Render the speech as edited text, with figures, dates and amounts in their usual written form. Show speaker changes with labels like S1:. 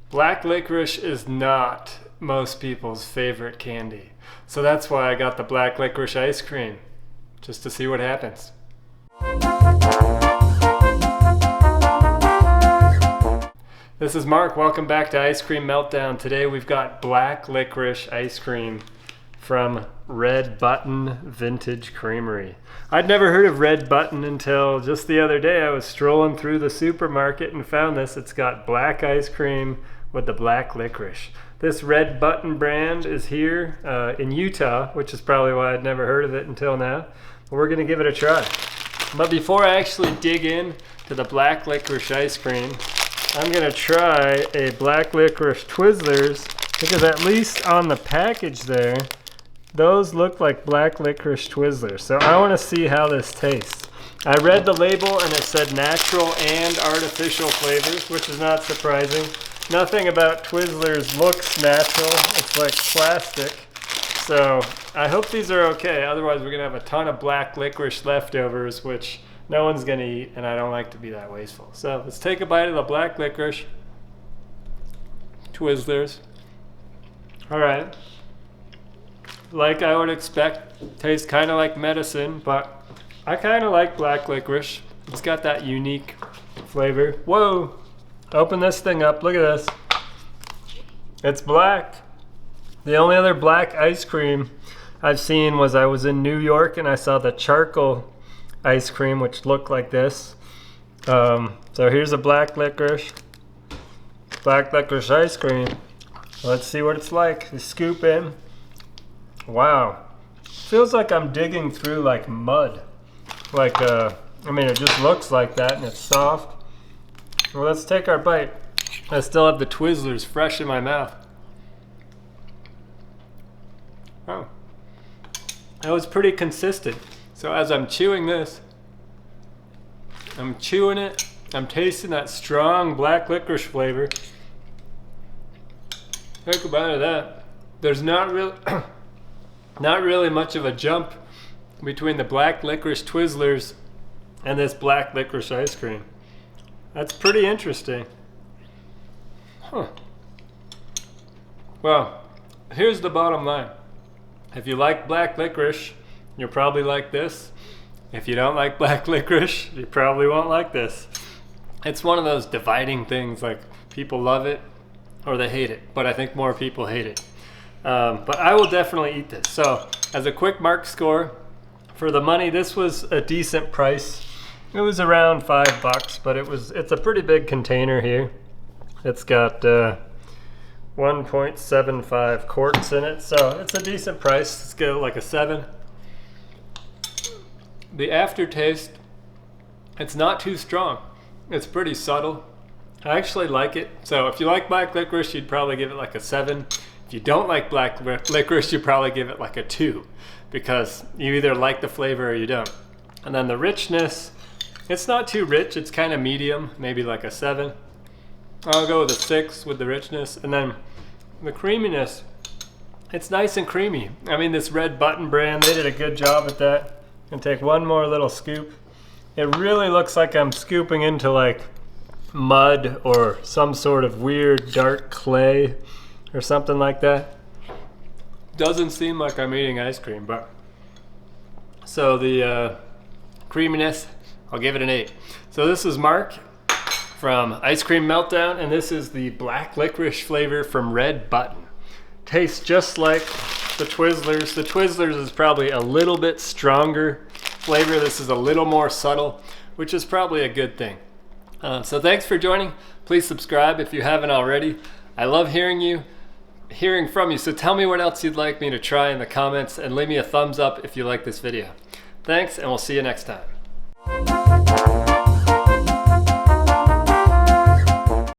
S1: Black licorice is not most people's favorite candy. So that's why I got the black licorice ice cream, just to see what happens. This is Mark, welcome back to Ice Cream Meltdown. Today we've got black licorice ice cream from Red Button Vintage Creamery. I'd never heard of Red Button until just the other day. I was strolling through the supermarket and found this. It's got black ice cream with the black licorice. This Red Button brand is here in Utah, which is probably why I'd never heard of it until now. We're gonna give it a try. But before I actually dig in to the black licorice ice cream, I'm gonna try a black licorice Twizzlers, because at least on the package there, those look like black licorice Twizzlers. So I wanna see how this tastes. I read the label and it said natural and artificial flavors, which is not surprising. Nothing about Twizzlers looks natural. It's like plastic. So I hope these are okay. Otherwise we're gonna have a ton of black licorice leftovers, which no one's gonna eat, and I don't like to be that wasteful. So let's take a bite of the black licorice Twizzlers. All right. Like I would expect, tastes kind of like medicine, but I kind of like black licorice. It's got that unique flavor. Whoa! Open this thing up, look at this. It's black. The only other black ice cream I've seen was I was in New York and I saw the charcoal ice cream, which looked like this. So here's a black licorice ice cream. Let's see what it's like. You scoop in. Wow. Feels like I'm digging through like mud. Like, I mean, it just looks like that and it's soft. Well, let's take our bite. I still have the Twizzlers fresh in my mouth. Oh. That was pretty consistent. So as I'm chewing this, I'm chewing it, I'm tasting that strong black licorice flavor. Take a bite of that. There's not really much of a jump between the black licorice Twizzlers and this black licorice ice cream. That's pretty interesting. Huh. Well, here's the bottom line. If you like black licorice, you'll probably like this. If you don't like black licorice, you probably won't like this. It's one of those dividing things, like people love it or they hate it, but I think more people hate it. But I will definitely eat this. So as a quick Mark score, for the money, this was a decent price. It was around $5, but it's a pretty big container here. It's got 1.75 quarts in it, so it's a decent price. Let's give it like a 7. The aftertaste, it's not too strong. It's pretty subtle. I actually like it. So if you like black licorice, you'd probably give it like a 7. If you don't like black licorice, you'd probably give it like a 2, because you either like the flavor or you don't. And then the richness, it's not too rich, it's kind of medium, maybe like a 7. I'll go with a 6 with the richness. And then the creaminess, it's nice and creamy. I mean, this Red Button brand, they did a good job at that. And take one more little scoop. It really looks like I'm scooping into like mud or some sort of weird dark clay or something like that. Doesn't seem like I'm eating ice cream, but so the creaminess, I'll give it an 8. So this is Mark from Ice Cream Meltdown, and this is the black licorice flavor from Red Button. Tastes just like the Twizzlers. The Twizzlers is probably a little bit stronger flavor. This is a little more subtle, which is probably a good thing. So thanks for joining. Please subscribe if you haven't already. I love hearing from you. So tell me what else you'd like me to try in the comments, and leave me a thumbs up if you like this video. Thanks, and we'll see you next time.